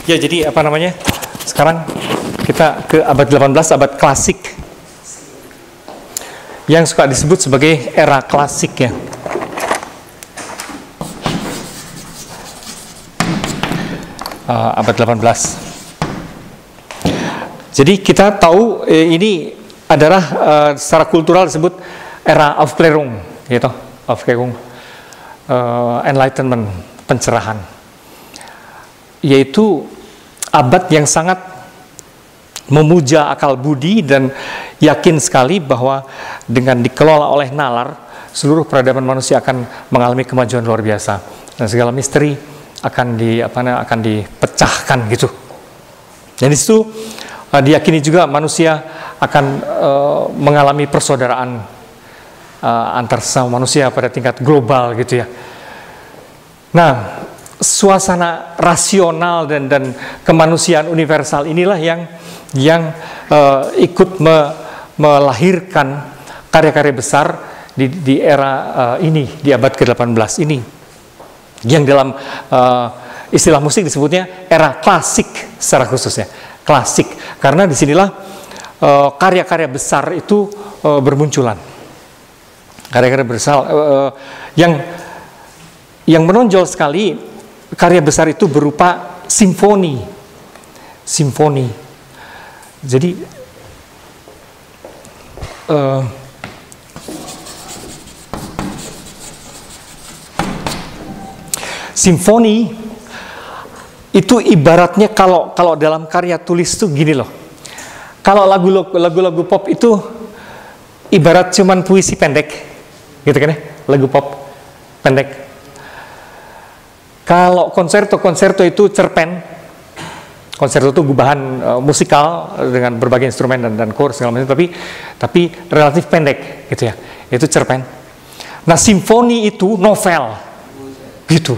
Ya, jadi apa namanya? Sekarang kita ke abad 18, abad klasik. Yang suka disebut sebagai era klasik ya. Abad 18. Jadi kita tahu ini adalah secara kultural disebut era Aufklärung, gitu. Aufklärung, Enlightenment, pencerahan. Yaitu abad yang sangat memuja akal budi dan yakin sekali bahwa dengan dikelola oleh nalar, seluruh peradaban manusia akan mengalami kemajuan luar biasa dan segala misteri akan dipecahkan gitu. Dan di situ diyakini juga manusia akan mengalami persaudaraan antar sesama manusia pada tingkat global gitu ya. Nah, suasana rasional dan kemanusiaan universal inilah yang ikut melahirkan karya-karya besar di era ini, di abad ke-18 ini, yang dalam istilah musik disebutnya era klasik secara khususnya, klasik, karena disinilah karya-karya besar itu bermunculan, karya-karya besar yang menonjol sekali. Karya besar itu berupa simfoni. Jadi simfoni itu ibaratnya kalau dalam karya tulis tuh gini loh. Kalau lagu-lagu pop itu ibarat cuman puisi pendek, gitu kan ya? Lagu pop pendek. Kalau konserto itu cerpen. Konserto itu gubahan musikal dengan berbagai instrumen dan chord segala macam, tapi relatif pendek gitu ya. Itu cerpen. Nah, simfoni itu novel. Gitu.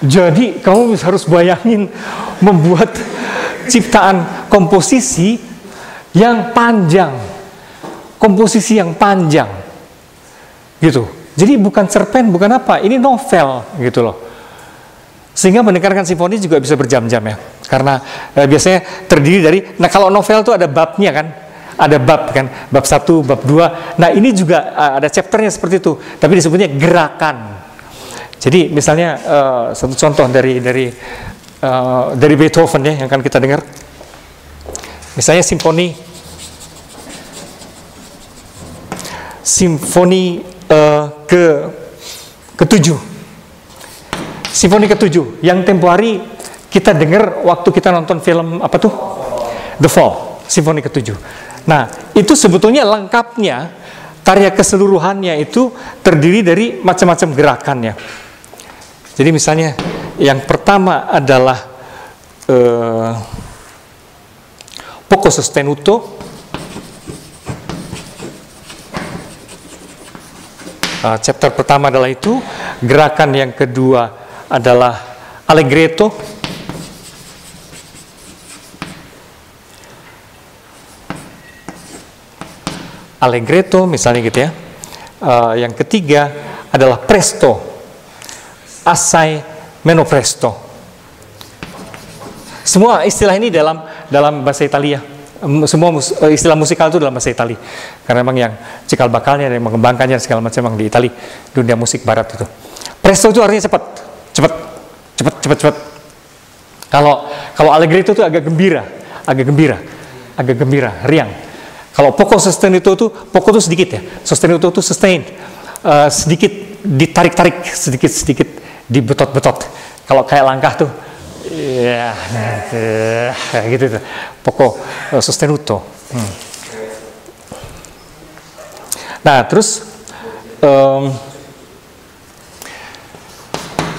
Jadi kamu harus bayangin membuat ciptaan komposisi yang panjang. Komposisi yang panjang. Gitu. Jadi bukan cerpen, bukan apa, ini novel gitu loh. Sehingga mendengarkan simfoni juga bisa berjam-jam ya. Karena biasanya terdiri dari, nah kalau novel tuh ada babnya kan, ada bab kan, bab 1, bab 2. Nah ini juga ada chapternya seperti itu, tapi disebutnya gerakan. Jadi misalnya satu contoh dari Beethoven ya yang akan kita dengar. Misalnya simfoni ke-7. Simfoni ke-7 yang tempo hari kita dengar waktu kita nonton film apa tuh? The Fall, simfoni ke-7. Nah, itu sebetulnya lengkapnya, karya keseluruhannya itu terdiri dari macam-macam gerakannya. Jadi misalnya yang pertama adalah poco sostenuto. Chapter pertama adalah itu. Gerakan yang kedua adalah allegretto. Allegretto misalnya gitu ya. Yang ketiga adalah presto. Assai meno presto. Semua istilah ini dalam bahasa Italia. Semua istilah musikal itu dalam bahasa Itali, karena memang yang cikal bakalnya dan mengembangkannya segala macam memang di Itali, dunia musik barat itu. Presto itu artinya cepat. Kalau allegretto itu agak gembira, riang. Kalau poco sostenuto itu, poco itu sedikit ya, sostenuto itu sustain, sedikit ditarik-tarik, sedikit dibetot-betot. Kalau kayak langkah tuh, ya, gitu tuh. Poco sostenuto. Nah, terus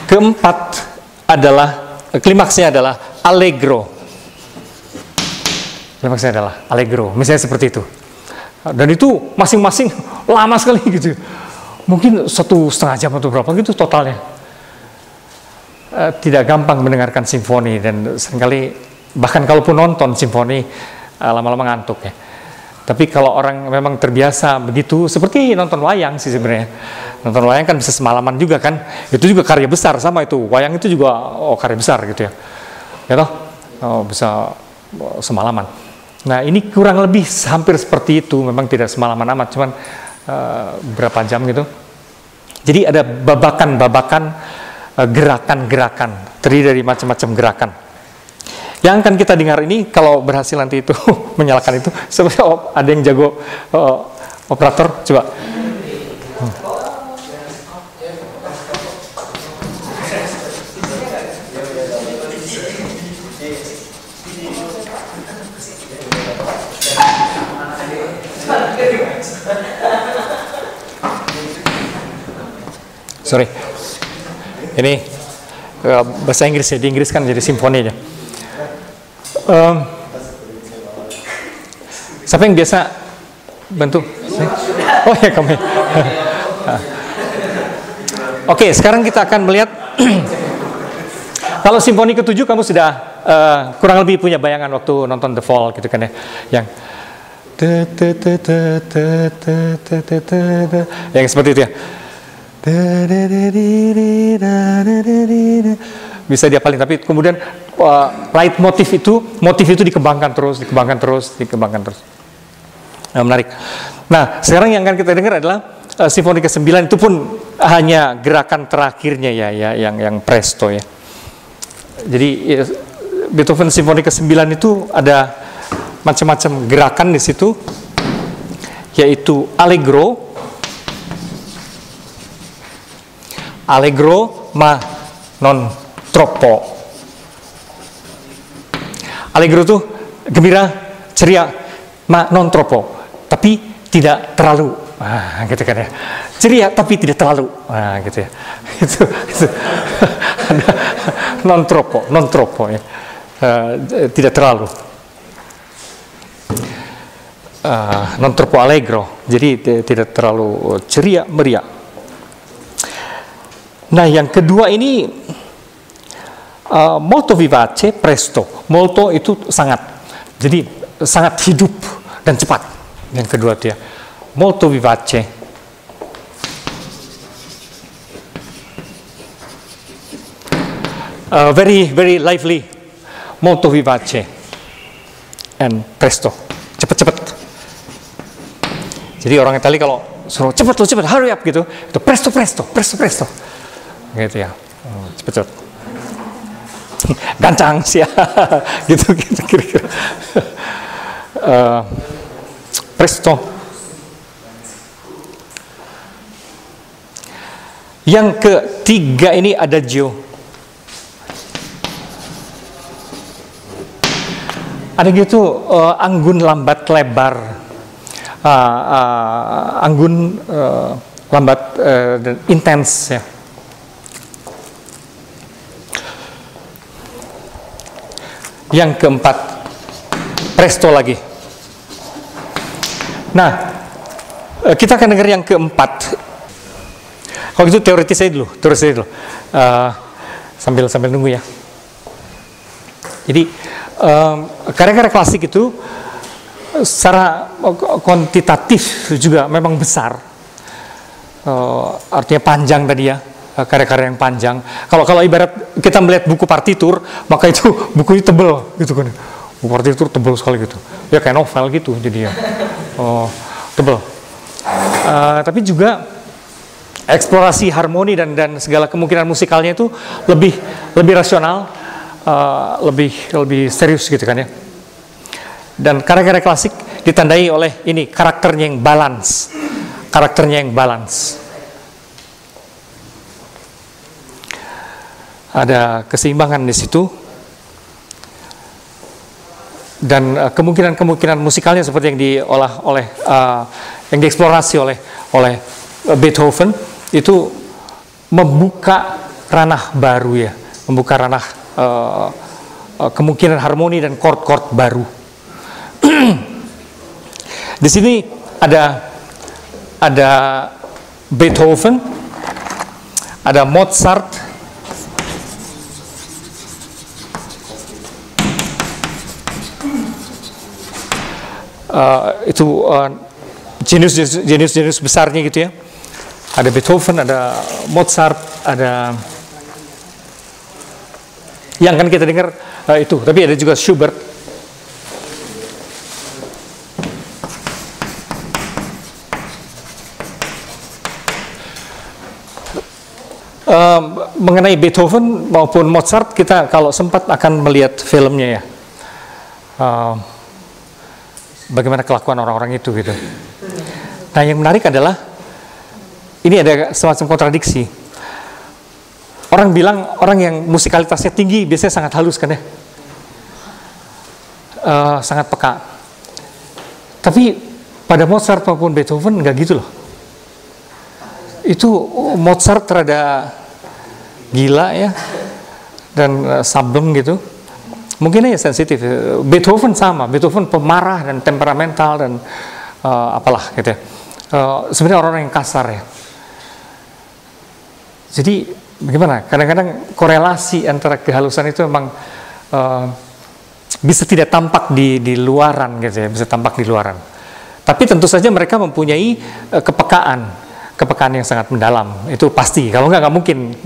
keempat adalah klimaksnya adalah allegro. Klimaksnya adalah allegro. Misalnya seperti itu. Dan itu masing-masing lama sekali gitu. Mungkin 1,5 jam atau berapa gitu totalnya. Tidak gampang mendengarkan simfoni dan seringkali bahkan kalaupun nonton simfoni lama-lama ngantuk ya. Tapi kalau orang memang terbiasa begitu, seperti nonton wayang sih sebenarnya. Nonton wayang kan bisa semalaman juga kan. Itu juga karya besar sama itu. Wayang itu juga karya besar gitu ya. ya toh, bisa semalaman. Nah ini kurang lebih hampir seperti itu, memang tidak semalaman amat, cuman berapa jam gitu. Jadi ada babakan-babakan gerakan-gerakan, terdiri dari macam-macam gerakan. Yang akan kita dengar ini, kalau berhasil nanti itu menyalakan itu, sebenarnya ada yang jago operator, coba. Sorry, ini bahasa Inggris ya, di Inggris kan jadi simfoni aja. Siapa yang biasa bantu? Oh ya kami. Oke, sekarang kita akan melihat kalau simfoni ke-7 kamu sudah kurang lebih punya bayangan waktu nonton The Fall gitu kan ya, yang seperti itu ya. Bisa diapalin, tapi kemudian motif itu dikembangkan terus. Nah, menarik. Nah, sekarang yang akan kita dengar adalah simfoni ke-9, itu pun hanya gerakan terakhirnya ya yang presto ya. Jadi Beethoven simfoni ke-9 itu ada macam-macam gerakan di situ, yaitu Allegro ma non troppo. Allegro itu gembira, ceria, ma non troppo, tapi tidak terlalu. Gitu kan ya. Ceria tapi tidak terlalu. Gitu ya. Itu. non troppo ya. Tidak terlalu. Non troppo allegro. Jadi tidak terlalu ceria, meriah. Nah, yang kedua ini molto vivace, presto. Molto itu sangat. Jadi sangat hidup dan cepat. Yang kedua dia molto vivace. Very lively. Molto vivace and presto. Cepat-cepat. Jadi orang Italia kalau suruh cepat, hurry up gitu, itu presto. Gitu ya, cepet. Gancang sih ya. gitu kira-kira. Presto. Yang ketiga ini adagio. Ada gitu anggun lambat lebar, anggun lambat dan intens ya. Yang keempat, presto lagi. Nah, kita akan dengar yang keempat. Kalau gitu teoritis aja dulu. Sambil nunggu ya. Jadi karya-karya klasik itu secara kuantitatif juga memang besar. Artinya panjang tadi ya. Karya-karya yang panjang. Kalau ibarat kita melihat buku partitur, maka itu bukunya tebel gitu kan. Buku partitur tebel sekali gitu. Ya kayak novel gitu jadinya. Tebel. Tapi juga eksplorasi harmoni dan segala kemungkinan musikalnya itu lebih rasional, lebih serius gitu kan ya. Dan karya-karya klasik ditandai oleh ini karakternya yang balance. Ada keseimbangan di situ, dan kemungkinan musikalnya seperti yang diolah oleh yang dieksplorasi oleh Beethoven itu membuka ranah baru ya, membuka ranah kemungkinan harmoni dan chord baru. Di sini ada Beethoven, ada Mozart, itu jenius besarnya gitu ya. Ada Beethoven, ada Mozart, ada yang kan kita dengar itu. Tapi ada juga Schubert. Mengenai Beethoven maupun Mozart, kita kalau sempat akan melihat filmnya ya, bagaimana kelakuan orang-orang itu gitu. Nah, yang menarik adalah ini ada semacam kontradiksi. Orang bilang orang yang musikalitasnya tinggi biasanya sangat halus kan ya, sangat peka. Tapi pada Mozart maupun Beethoven nggak gitu loh. Itu Mozart rada gila ya, dan sableng gitu. Mungkin aja sensitif. Beethoven sama, Beethoven pemarah dan temperamental dan apalah gitu ya. Sebenarnya orang-orang yang kasar ya. Jadi bagaimana? Kadang-kadang korelasi antara kehalusan itu memang bisa tidak tampak di luaran gitu ya, bisa tampak di luaran. Tapi tentu saja mereka mempunyai kepekaan yang sangat mendalam, itu pasti. Kalau nggak mungkin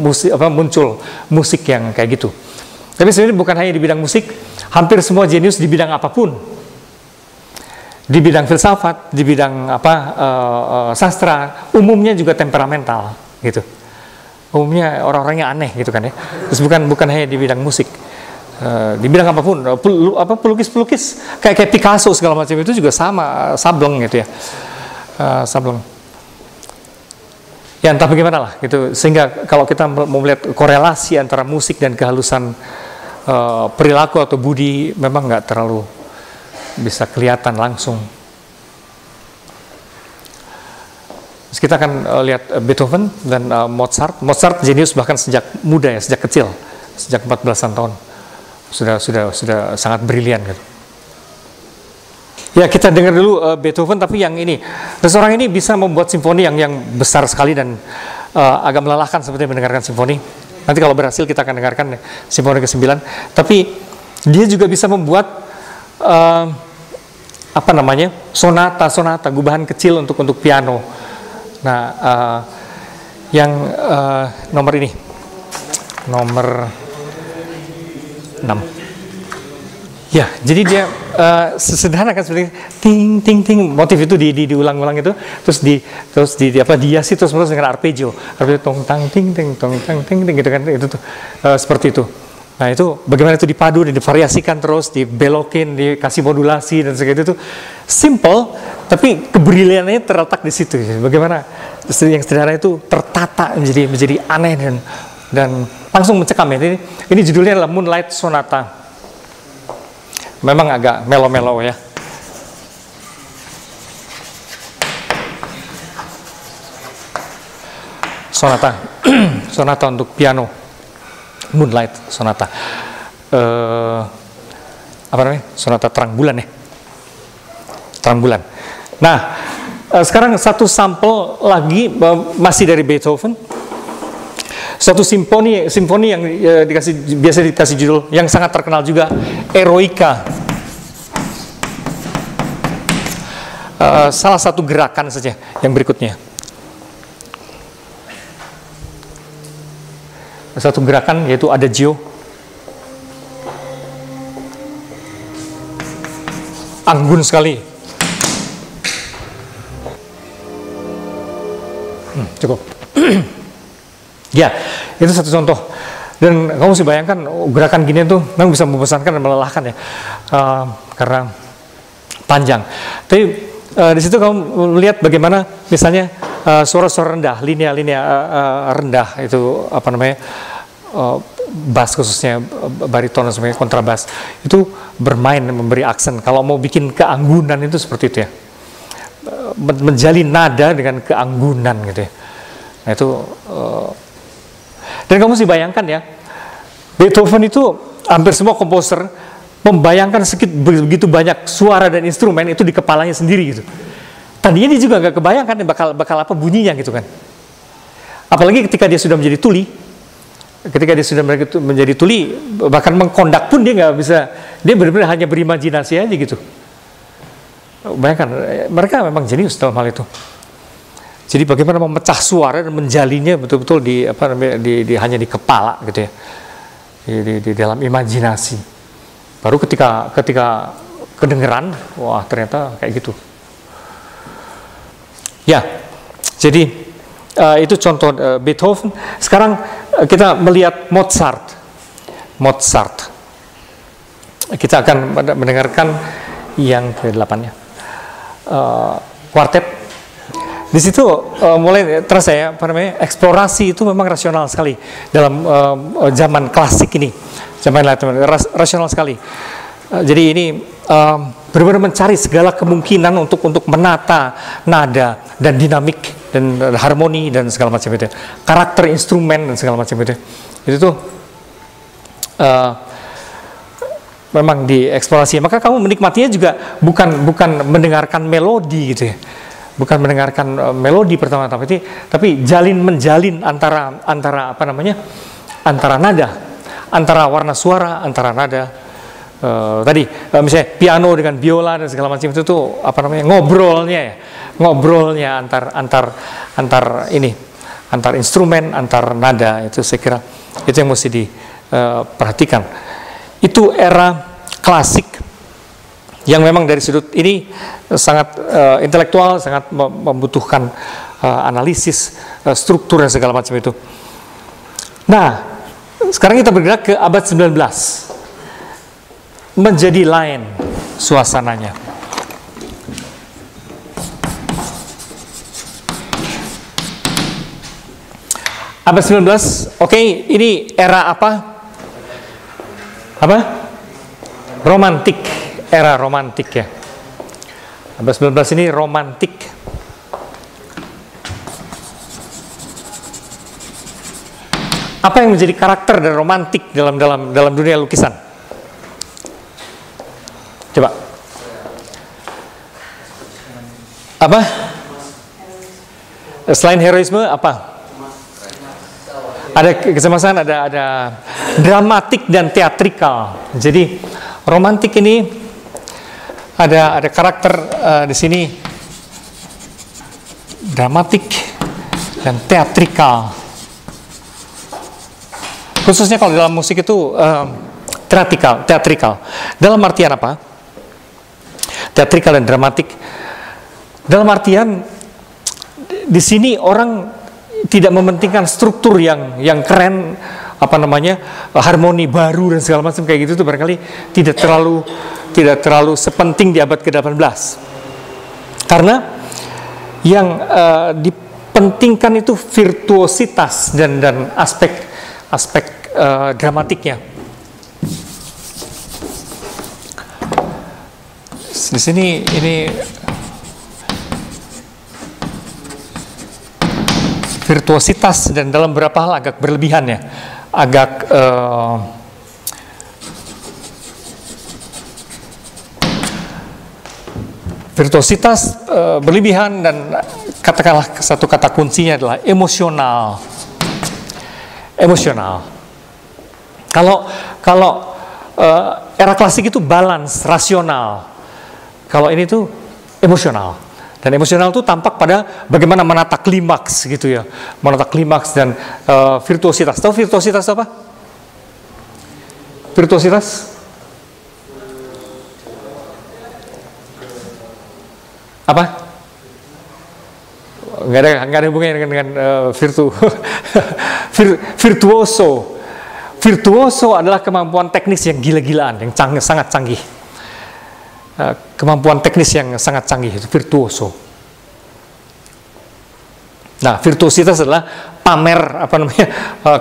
muncul musik yang kayak gitu. Tapi sebenarnya bukan hanya di bidang musik, hampir semua jenius di bidang apapun, di bidang filsafat, di bidang sastra, umumnya juga temperamental, gitu. Umumnya orang-orangnya aneh, gitu kan ya. Terus bukan hanya di bidang musik, di bidang apapun, pelukis-pelukis kayak Picasso segala macam itu juga sama, sableng gitu ya, sableng. Ya entah bagaimana lah gitu, sehingga kalau kita mau melihat korelasi antara musik dan kehalusan perilaku atau budi memang nggak terlalu bisa kelihatan langsung. Terus kita akan lihat Beethoven dan Mozart. Mozart jenius bahkan sejak muda ya, sejak kecil, sejak 14-an tahun sudah sangat brilian gitu. Ya, kita dengar dulu Beethoven, tapi yang ini, seseorang ini bisa membuat simfoni yang besar sekali dan agak melelahkan seperti mendengarkan simfoni. Nanti kalau berhasil kita akan dengarkan simfoni ke-9. Tapi dia juga bisa membuat sonata, gubahan kecil untuk piano. Nah, yang nomor ini, nomor 6. Ya, jadi dia sederhana kan, seperti ting ting ting, motif itu diulang-ulang itu, terus dihiasi terus dengan arpeggio tong tang ting ting tong tang ting ting gitu kan, itu tuh seperti itu. Nah, itu bagaimana itu dipadu dan divariasikan terus, dibelokin, dikasih modulasi dan sebagainya, itu simple tapi kebriliannya terletak di situ. Bagaimana yang sederhana itu tertata menjadi aneh dan langsung mencekam ya. Ini judulnya adalah Moonlight Sonata. Memang agak melo-melo ya. Sonata untuk piano, Moonlight Sonata. Sonata terang bulan ya. Terang bulan. Nah, sekarang satu sampel lagi masih dari Beethoven. Suatu simfoni yang biasa dikasih judul yang sangat terkenal juga, Eroica. Salah satu gerakan saja yang berikutnya. Satu gerakan yaitu Adagio. Anggun sekali. Cukup. Ya, itu satu contoh. Dan kamu mesti bayangkan gerakan gini tuh memang bisa membosankan dan melelahkan ya, karena panjang. Tapi di situ kamu melihat bagaimana misalnya suara-suara rendah, linea-linea rendah itu bass khususnya bariton dan sebagainya, kontrabas itu bermain memberi aksen. Kalau mau bikin keanggunan itu seperti itu ya, menjalin nada dengan keanggunan gitu ya. Nah itu dan kamu sih bayangkan ya, Beethoven itu hampir semua komposer membayangkan begitu banyak suara dan instrumen itu di kepalanya sendiri gitu. Tadinya dia juga nggak kebayangkan bakal apa bunyinya gitu kan. Apalagi ketika dia sudah menjadi tuli, bahkan mengkondak pun dia nggak bisa, dia benar-benar hanya berimajinasi aja gitu. Bayangkan, mereka memang jenius dalam hal itu. Jadi bagaimana memecah suara dan menjalinnya betul-betul hanya di kepala gitu ya, di dalam imajinasi. Baru ketika kedengeran, wah ternyata kayak gitu. Ya, jadi itu contoh Beethoven. Sekarang kita melihat Mozart. Kita akan mendengarkan yang ke-8-nya. Kuartet. Di situ mulai terasa ya, eksplorasi itu memang rasional sekali dalam zaman klasik ini. Zaman rasional sekali. Jadi ini benar-benar mencari segala kemungkinan untuk menata nada dan dinamik dan harmoni dan segala macam itu, karakter instrumen dan segala macam itu tuh memang dieksplorasi. Maka kamu menikmatinya juga bukan mendengarkan melodi gitu ya, bukan mendengarkan melodi pertama-tama, tapi menjalin antara antara nada, antara warna suara, antara nada. Tadi misalnya piano dengan biola dan segala macam itu tuh ngobrolnya antar instrumen, antar nada, itu saya kira itu yang mesti diperhatikan. Itu era klasik yang memang dari sudut ini sangat intelektual, sangat membutuhkan analisis struktur dan segala macam itu. Nah, sekarang kita bergerak ke abad 19. Menjadi lain suasananya. Abad 19, oke, ini era apa? Romantik, era romantik ya. Abad 19 ini romantik. Apa yang menjadi karakter dan romantik dalam dunia lukisan? Coba. Apa? Selain heroisme apa? Ada kecemasan, ada dramatik dan teatrikal. Jadi romantik ini ada karakter di sini dramatik dan teatrikal. Khususnya kalau dalam musik itu teatrikal. Dalam artian apa? Teatrikal dan dramatik. Dalam artian di sini orang tidak mementingkan struktur yang keren, harmoni baru dan segala macam kayak gitu tuh barangkali tidak terlalu sepenting di abad ke-18. Karena yang dipentingkan itu virtuositas dan aspek dramatiknya. Di sini ini virtuositas dan dalam beberapa hal agak berlebihan ya, agak virtuositas berlebihan dan katakanlah satu kata kuncinya adalah emosional. Kalau era klasik itu balance, rasional. Kalau ini tuh emosional. Dan emosional itu tampak pada bagaimana menata klimaks gitu ya. Menata klimaks dan virtuositas. Tahu virtuositas apa? Virtuositas? Apa? Nggak ada hubungannya dengan virtuoso. Virtuoso adalah kemampuan teknis yang gila-gilaan, yang sangat canggih. Kemampuan teknis yang sangat canggih, itu virtuoso. Nah, virtuositas adalah pamer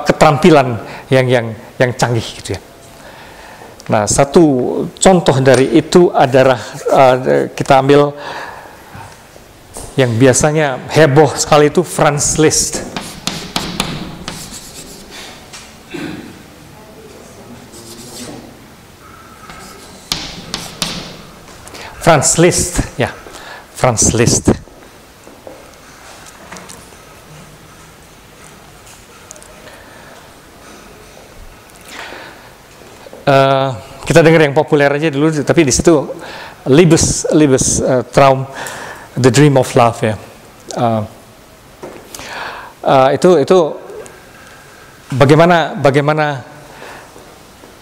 keterampilan yang canggih gitu ya. Nah, satu contoh dari itu adalah kita ambil yang biasanya heboh sekali itu Franz Liszt. Franz Liszt, ya, Franz Liszt. Kita dengar yang populer aja dulu, tapi di situ Traum, The Dream of Love ya. Itu bagaimana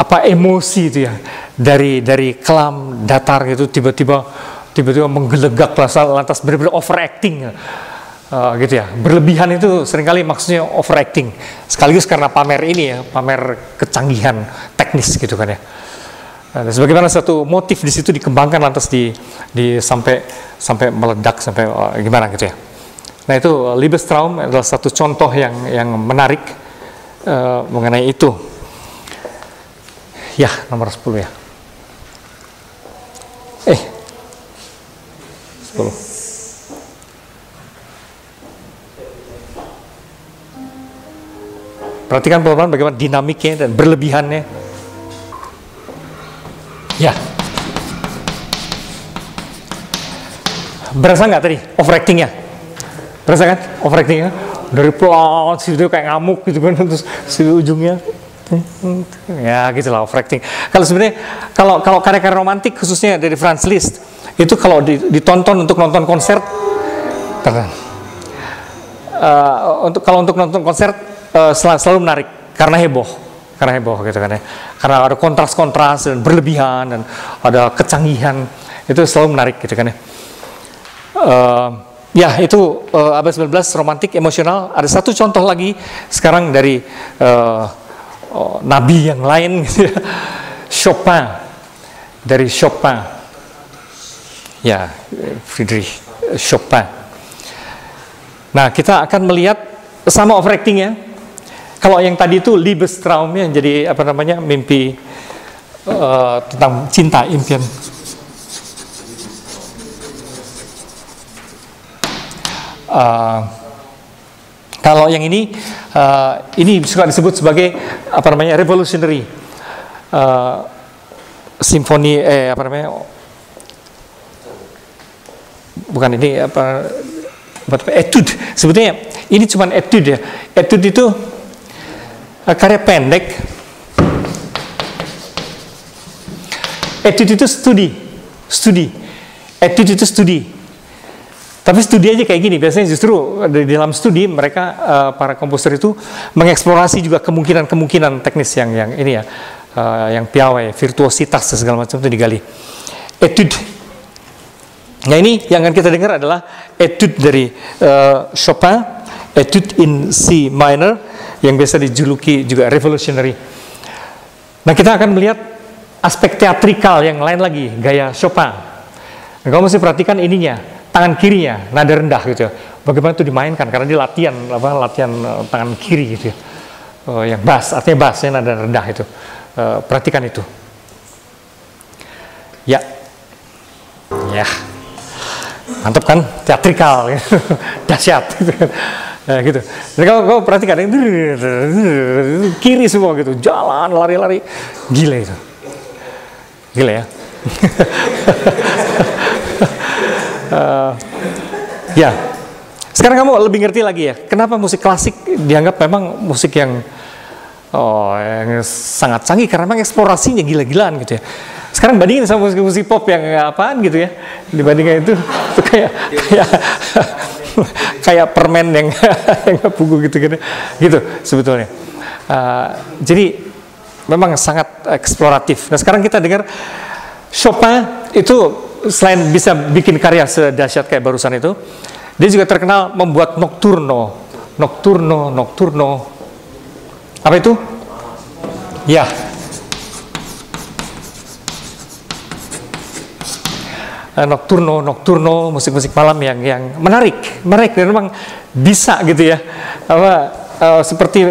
emosi itu ya, dari kelam datar gitu tiba-tiba menggelegak lantas benar-benar overacting gitu ya. Berlebihan itu seringkali maksudnya overacting, sekaligus karena pamer ini ya, pamer kecanggihan teknis gitu kan ya. Nah, sebagaimana satu motif di situ dikembangkan lantas sampai meledak sampai gimana gitu ya. Nah itu Liebestraum adalah satu contoh yang menarik mengenai itu. Ya, nomor 10 ya. 10. Perhatikan pelan-pelan bagaimana dinamiknya dan berlebihannya. Ya. Berasa nggak tadi overactingnya? Berasa kan overactingnya? Dari pelan, situ kayak ngamuk gitu kan, terus si ujungnya ya gitulah overacting. Kalau sebenarnya kalau karya-karya romantik khususnya dari Franz Liszt itu kalau ditonton untuk nonton konser untuk nonton konser selalu menarik karena heboh gitu kan ya, karena ada kontras dan berlebihan dan ada kecanggihan, itu selalu menarik gitu kan ya. Ya itu abad 19 romantik emosional. Ada satu contoh lagi sekarang dari nabi yang lain gitu ya. Chopin ya, Friedrich Chopin. Nah kita akan melihat sama overactingnya. Kalau yang tadi itu Liebestraum ya, jadi apa namanya, mimpi tentang cinta, impian. Kalau yang ini suka disebut sebagai apa namanya, revolutionary simfoni apa namanya, bukan ini apa etude, sebetulnya ini cuma etude ya. Etude itu karya pendek. Etude itu studi. Etude itu studi. Tapi studi aja kayak gini, biasanya justru di dalam studi mereka para komposer itu mengeksplorasi juga kemungkinan teknis yang ini ya, yang piawai, virtuositas dan segala macam itu digali. Etude. Nah ini yang akan kita dengar adalah etude dari Chopin, etude in C minor, yang biasa dijuluki juga revolutionary. Nah kita akan melihat aspek teatrikal yang lain lagi, gaya Chopin. Nah, kamu mesti perhatikan ininya. Tangan kirinya nada rendah gitu ya. Bagaimana itu dimainkan, karena dia latihan tangan kiri gitu ya. Yang bass, artinya bassnya nada rendah itu. Perhatikan itu. Ya. Mantap kan? Teatrikal gitu. Dahsyat gitu kan. Nah, gitu. Jadi kalau perhatikan kiri semua gitu, jalan lari-lari. Gila itu. Gila ya. Ya, sekarang kamu lebih ngerti lagi ya, kenapa musik klasik dianggap memang musik yang sangat canggih, karena memang eksplorasinya gila-gilaan gitu ya. Sekarang bandingin sama musik-musik pop yang apaan gitu ya, dibandingkan itu kayak permen yang pugu gitu sebetulnya. Jadi memang sangat eksploratif. Nah sekarang kita dengar Chopin itu selain bisa bikin karya sedahsyat kayak barusan itu, dia juga terkenal membuat nocturno. Apa itu? Ya. Nocturno, musik-musik malam yang menarik dan memang bisa gitu ya. Seperti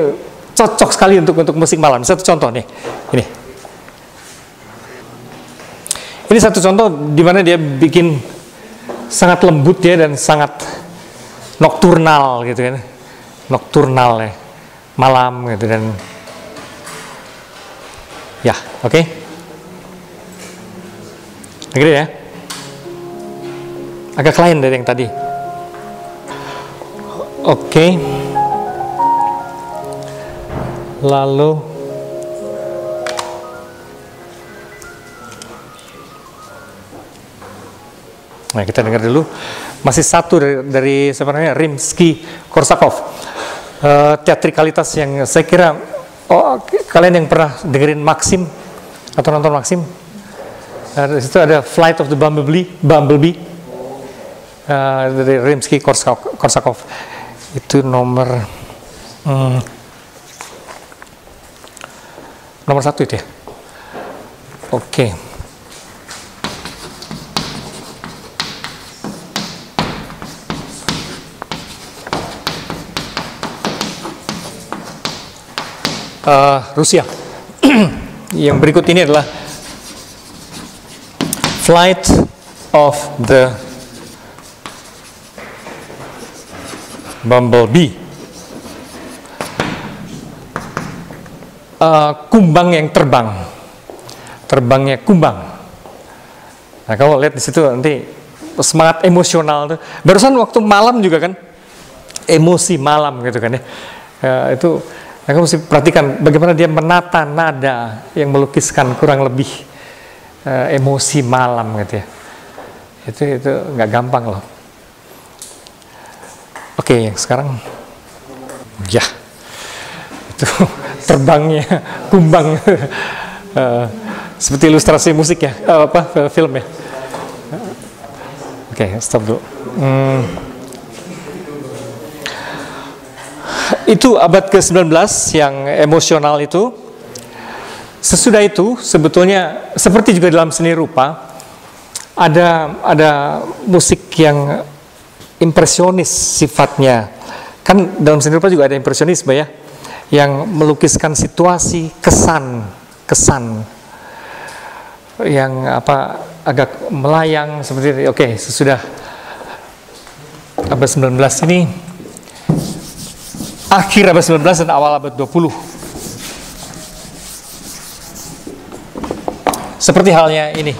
cocok sekali untuk musik malam. Satu contoh nih. Ini satu contoh di mana dia bikin sangat lembut ya, dan sangat nokturnal gitu kan. Nokturnal ya. Malam gitu, dan ya, oke. Gitu ya. Agak lain dari yang tadi. Oke. Lalu nah, kita dengar dulu masih satu dari sebenarnya Rimsky-Korsakov. Teatrikalitas yang saya kira Oh, kalian yang pernah dengerin Maxim atau nonton Maxim? Di situ ada Flight of the Bumblebee dari Rimsky-Korsakov. Itu nomor 1 itu ya. Oke. Rusia. Yang berikut ini adalah Flight of the Bumblebee. Kumbang yang terbangnya kumbang. Nah, kamu lihat di situ nanti semangat emosional tuh. Barusan waktu malam juga kan, emosi malam gitu kan ya. Itu nah, kamu mesti perhatikan bagaimana dia menata nada yang melukiskan kurang lebih emosi malam gitu ya. Itu nggak gampang loh. Oke, sekarang ya itu terbangnya kumbang seperti ilustrasi musik ya, film ya. Oke, stop dulu. Itu abad ke-19 yang emosional itu. Sesudah itu sebetulnya seperti juga dalam seni rupa ada musik yang impresionis sifatnya. Kan dalam seni rupa juga ada impresionisme ya, yang melukiskan situasi, kesan yang agak melayang seperti itu. Oke, sesudah abad 19 ini, akhir abad 19 dan awal abad 20. Seperti halnya ini.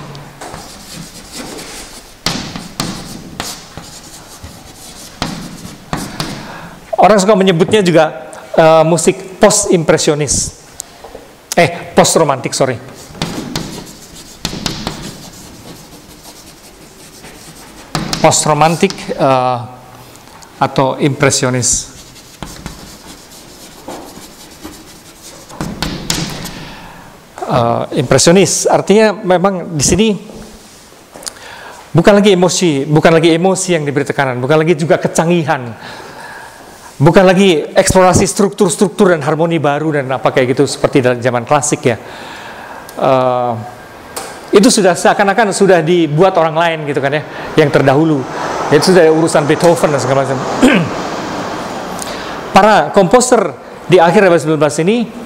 Orang suka menyebutnya juga musik post-impresionis. Post-romantik, sorry. Post-romantik atau impresionis. Impresionis artinya memang di sini bukan lagi emosi yang diberi tekanan, bukan lagi juga kecanggihan, bukan lagi eksplorasi struktur dan harmoni baru dan apa kayak gitu seperti dalam zaman klasik ya. Itu sudah seakan-akan sudah dibuat orang lain gitu kan ya, yang terdahulu. Itu sudah urusan Beethoven dan segala macam. Para komposer di akhir abad 19 ini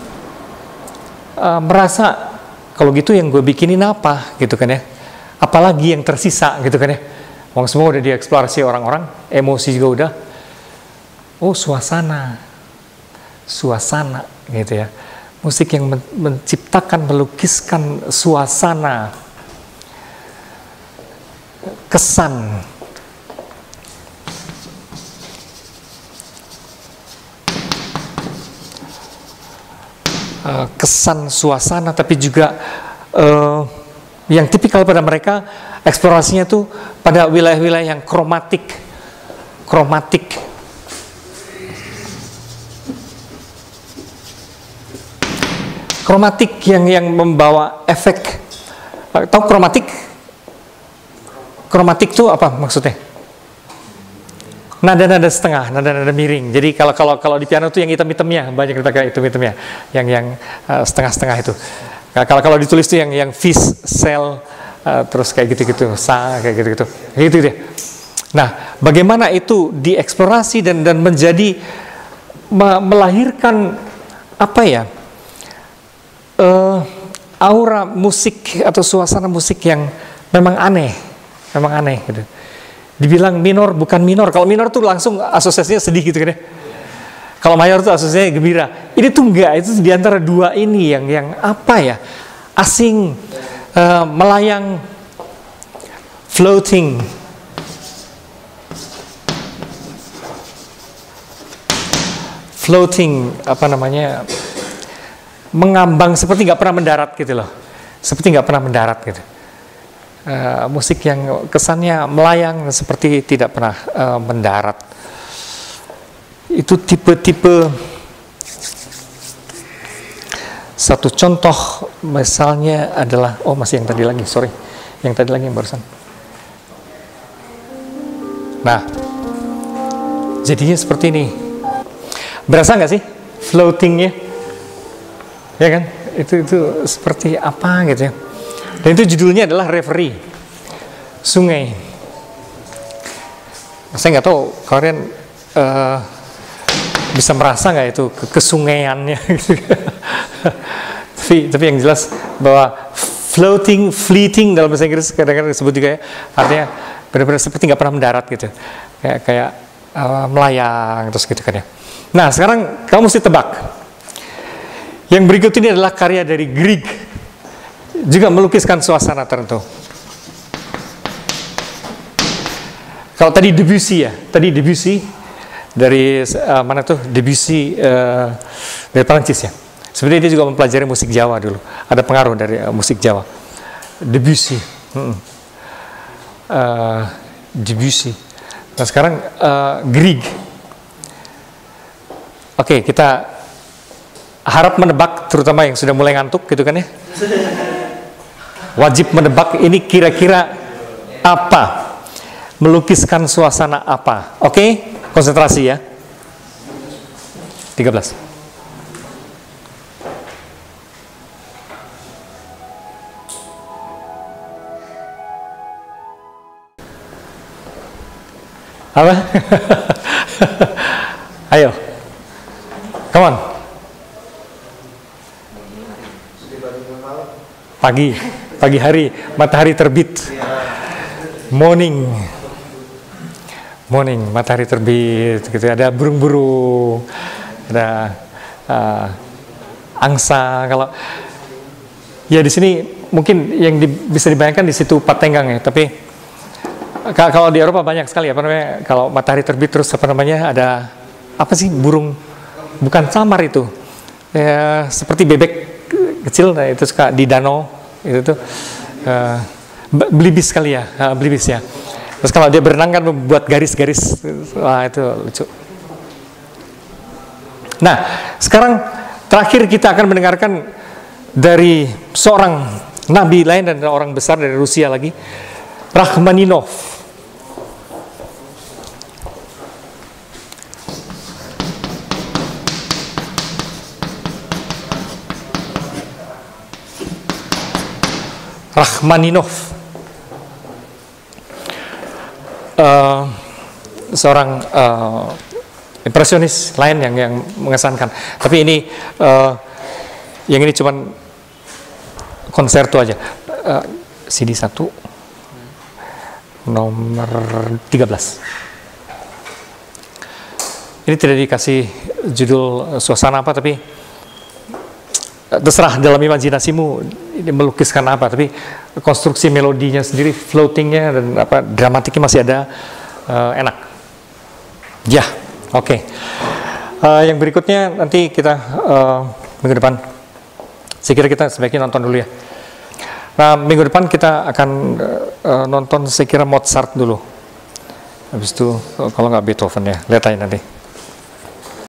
merasa kalau gitu yang gue bikinin apa gitu kan ya, apalagi yang tersisa gitu kan ya. Wong semua udah dieksplorasi orang-orang, emosi juga udah. Oh, suasana gitu ya. Musik yang menciptakan, melukiskan suasana, kesan. Kesan suasana, tapi juga yang tipikal pada mereka eksplorasinya tuh pada wilayah-wilayah yang kromatik yang membawa efek. Tahu kromatik tuh apa maksudnya? Nada-nada setengah, nada-nada miring. Jadi kalau di piano tuh yang hitam-hitamnya, banyak kita kayak hitam-hitamnya, yang setengah-setengah itu. Kalau ditulis tuh yang vis, sel, terus kayak gitu-gitu, sa, kayak gitu-gitu. Gitu deh. Nah, bagaimana itu dieksplorasi dan menjadi melahirkan apa ya? Aura musik atau suasana musik yang memang aneh gitu. Dibilang minor bukan minor. Kalau minor tuh langsung asosiasinya sedih gitu kan ya. Kalau mayor tuh asosiasinya gembira. Ini tuh enggak, itu di antara dua ini yang apa ya? Asing, melayang, floating. Floating, apa namanya? Mengambang seperti nggak pernah mendarat gitu loh. Seperti nggak pernah mendarat gitu. Musik yang kesannya melayang seperti tidak pernah mendarat. Itu tipe-tipe Satu contoh misalnya adalah, oh masih yang tadi lagi, sorry, yang tadi lagi yang barusan. Nah, jadinya seperti ini. Berasa nggak sih floatingnya? Ya kan? Itu seperti apa gitu ya? Dan itu judulnya adalah reverie, sungai. Saya nggak tahu kalian bisa merasa nggak itu kesungaiannya gitu. tapi yang jelas bahwa floating, fleeting dalam bahasa Inggris kadang-kadang disebut juga ya, artinya benar-benar seperti nggak pernah mendarat gitu, kayak melayang terus gitu kan ya. Nah sekarang kamu mesti tebak. Yang berikut ini adalah karya dari Grieg, juga melukiskan suasana tertentu. Kalau tadi Debussy ya, dari mana tuh Debussy dari Prancis ya. Sebenarnya dia juga mempelajari musik Jawa dulu. Ada pengaruh dari musik Jawa. Debussy. Debussy. Nah sekarang Grieg. Oke, kita harap menebak, terutama yang sudah mulai ngantuk gitu kan ya. Wajib menebak ini kira-kira apa. Melukiskan suasana apa. Oke, konsentrasi ya. 13. Apa? Ayo, come on. Pagi hari, matahari terbit. Morning, matahari terbit. Gitu. Ada burung-burung, ada angsa. Kalau ya di sini mungkin yang bisa dibayangkan di situ Patenggang ya, tapi kalau di Eropa banyak sekali apa namanya, kalau matahari terbit terus apa namanya, ada apa sih, burung, bukan samar itu ya, seperti bebek kecil, nah itu suka di danau itu tuh belibis kali ya, belibis ya. Terus kalau dia berenang kan membuat garis-garis, wah itu lucu. Nah sekarang terakhir kita akan mendengarkan dari seorang nabi lain dan orang besar dari Rusia lagi, Rachmaninov. Rachmaninov, seorang impresionis lain yang mengesankan. Tapi ini yang ini cuman konserto aja. CD 1 nomor 13. Ini tidak dikasih judul suasana apa, tapi terserah dalam imajinasimu ini melukiskan apa, tapi konstruksi melodinya sendiri, floatingnya dan apa dramatiknya masih ada, enak. Ya, oke. Yang berikutnya nanti kita minggu depan. Saya kira kita sebaiknya nonton dulu ya. Nah, minggu depan kita akan nonton saya kira Mozart dulu. Habis itu kalau nggak Beethoven ya, lihat aja nanti.